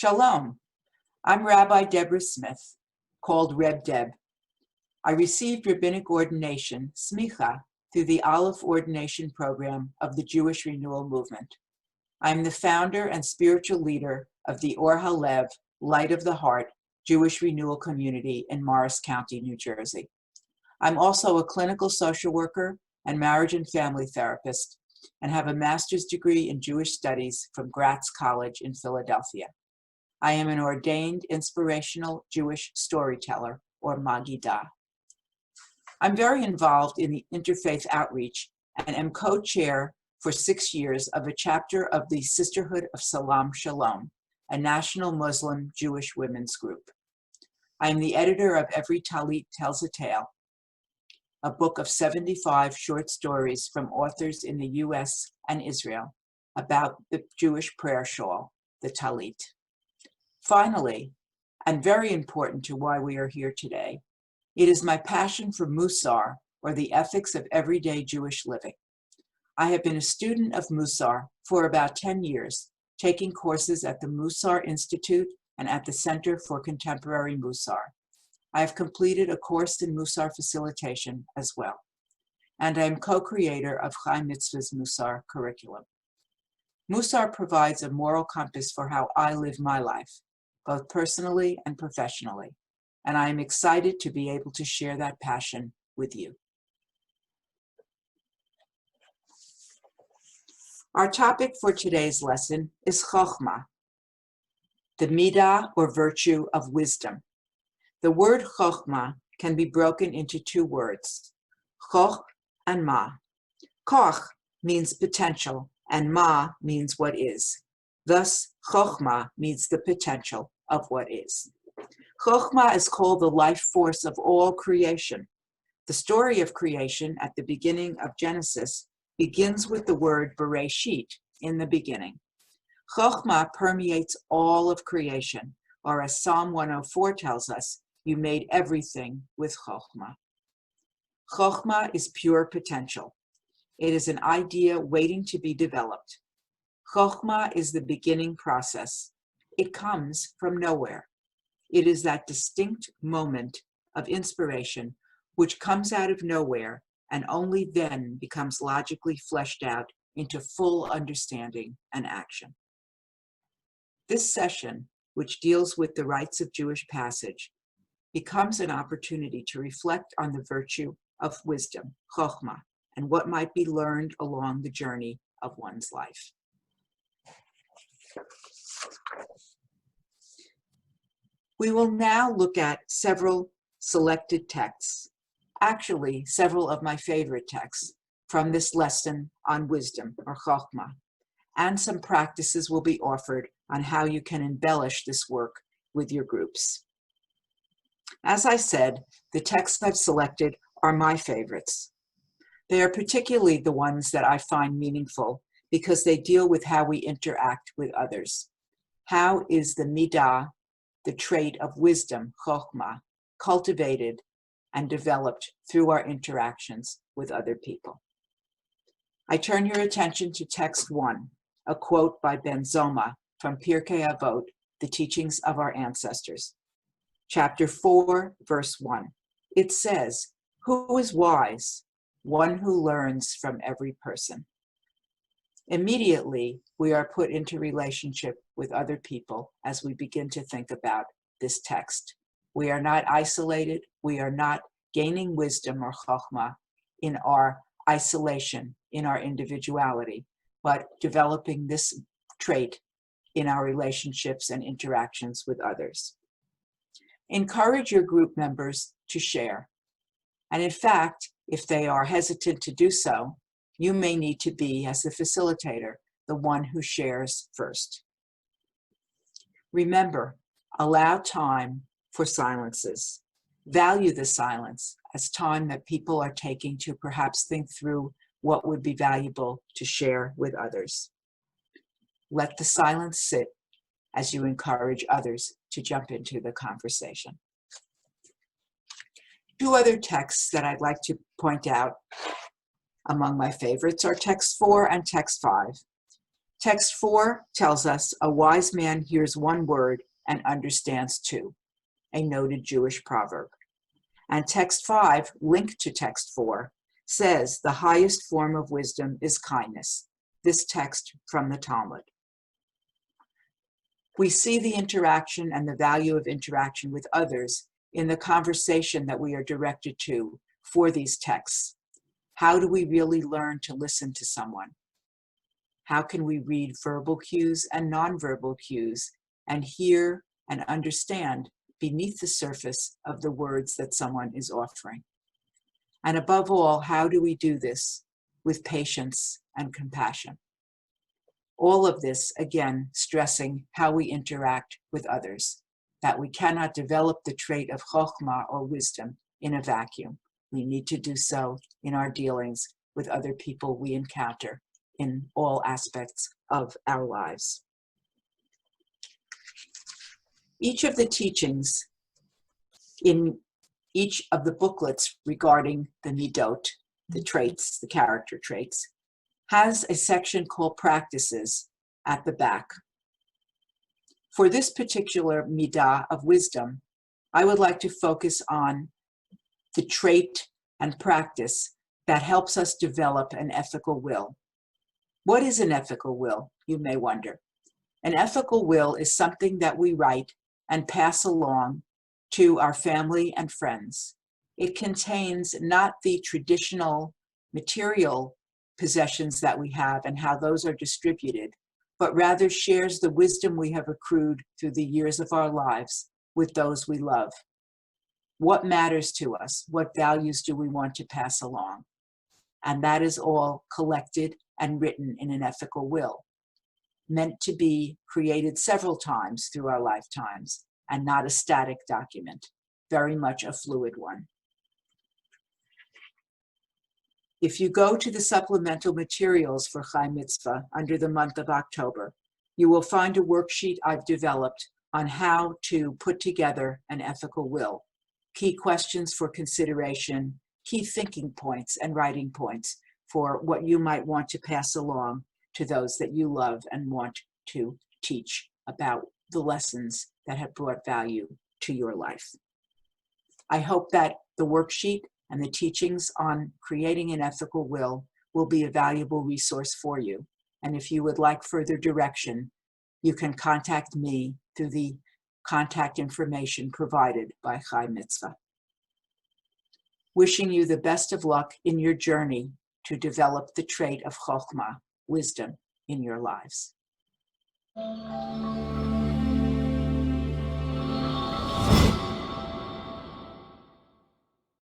Shalom, I'm Rabbi Deborah Smith, called Reb Deb. I received rabbinic ordination, smicha, through the Aleph ordination program of the Jewish Renewal Movement. I am the founder and spiritual leader of the Or HaLev, Light of the Heart, Jewish Renewal Community in Morris County, New Jersey. I'm also a clinical social worker and marriage and family therapist, and have a master's degree in Jewish studies from Gratz College in Philadelphia. I am an ordained inspirational Jewish storyteller, or Magidah. I'm very involved in the interfaith outreach and am co-chair for 6 years of a chapter of the Sisterhood of Salam Shalom, a national Muslim Jewish women's group. I am the editor of Every Talit Tells a Tale, a book of 75 short stories from authors in the US and Israel about the Jewish prayer shawl, the Talit. Finally, and very important to why we are here today, it is my passion for Mussar, or the ethics of everyday Jewish living. I have been a student of Mussar for about 10 years, taking courses at the Mussar Institute and at the Center for Contemporary Mussar. I have completed a course in Mussar facilitation as well, and I am co-creator of Chai Mitzvah Mussar curriculum. Mussar provides a moral compass for how I live my life, both personally and professionally, and I am excited to be able to share that passion with you. Our topic for today's lesson is chokhmah, the midah or virtue of wisdom. The word chokhmah can be broken into two words, chokh and ma. Koch means potential, and ma means what is. Thus, chokhmah means the potential of what is. Chokhmah is called the life force of all creation. The story of creation at the beginning of Genesis begins with the word Bereshit, in the beginning. Chokhmah permeates all of creation, or as Psalm 104 tells us, you made everything with chokhmah. Chokhmah is pure potential. It is an idea waiting to be developed. Chokhmah is the beginning process. It comes from nowhere. It is that distinct moment of inspiration which comes out of nowhere and only then becomes logically fleshed out into full understanding and action. This session, which deals with the rites of Jewish passage, becomes an opportunity to reflect on the virtue of wisdom, chokhmah, and what might be learned along the journey of one's life. We will now look at several selected texts, actually several of my favorite texts from this lesson on wisdom, or chokhmah, and some practices will be offered on how you can embellish this work with your groups. As I said, the texts I've selected are my favorites. They are particularly the ones that I find meaningful because they deal with how we interact with others. How is the midah, the trait of wisdom, chokhmah, cultivated and developed through our interactions with other people? I turn your attention to text 1, a quote by Ben Zoma from Pirkei Avot, the teachings of our ancestors. Chapter 4, verse 1. It says, "Who is wise? One who learns from every person." Immediately, we are put into relationship with other people as we begin to think about this text. We are not isolated. We are not gaining wisdom or chokhmah in our isolation, in our individuality, but developing this trait in our relationships and interactions with others. Encourage your group members to share. And in fact, if they are hesitant to do so, you may need to be, as the facilitator, the one who shares first. Remember, allow time for silences. Value the silence as time that people are taking to perhaps think through what would be valuable to share with others. Let the silence sit as you encourage others to jump into the conversation. Two other texts that I'd like to point out among my favorites are text 4 and text 5. Text 4 tells us a wise man hears one word and understands two, a noted Jewish proverb. And text 5, linked to text 4, says the highest form of wisdom is kindness. This text from the Talmud. We see the interaction and the value of interaction with others in the conversation that we are directed to for these texts. How do we really learn to listen to someone? How can we read verbal cues and nonverbal cues and hear and understand beneath the surface of the words that someone is offering? And above all, how do we do this with patience and compassion? All of this, again, stressing how we interact with others, that we cannot develop the trait of chokhmah or wisdom in a vacuum. We need to do so in our dealings with other people we encounter in all aspects of our lives. Each of the teachings in each of the booklets regarding the midot, the traits, the character traits, has a section called practices at the back. For this particular midah of wisdom, I would like to focus on the trait and practice that helps us develop an ethical will. What is an ethical will, you may wonder? An ethical will is something that we write and pass along to our family and friends. It contains not the traditional material possessions that we have and how those are distributed, but rather shares the wisdom we have accrued through the years of our lives with those we love. What matters to us? What values do we want to pass along? And that is all collected and written in an ethical will, meant to be created several times through our lifetimes and not a static document, very much a fluid one. If you go to the supplemental materials for Chai Mitzvah under the month of October, you will find a worksheet I've developed on how to put together an ethical will, key questions for consideration, key thinking points and writing points for what you might want to pass along to those that you love and want to teach about the lessons that have brought value to your life. I hope that the worksheet and the teachings on creating an ethical will be a valuable resource for you. And if you would like further direction, you can contact me through the contact information provided by Chai Mitzvah. Wishing you the best of luck in your journey to develop the trait of chokhmah, wisdom, in your lives.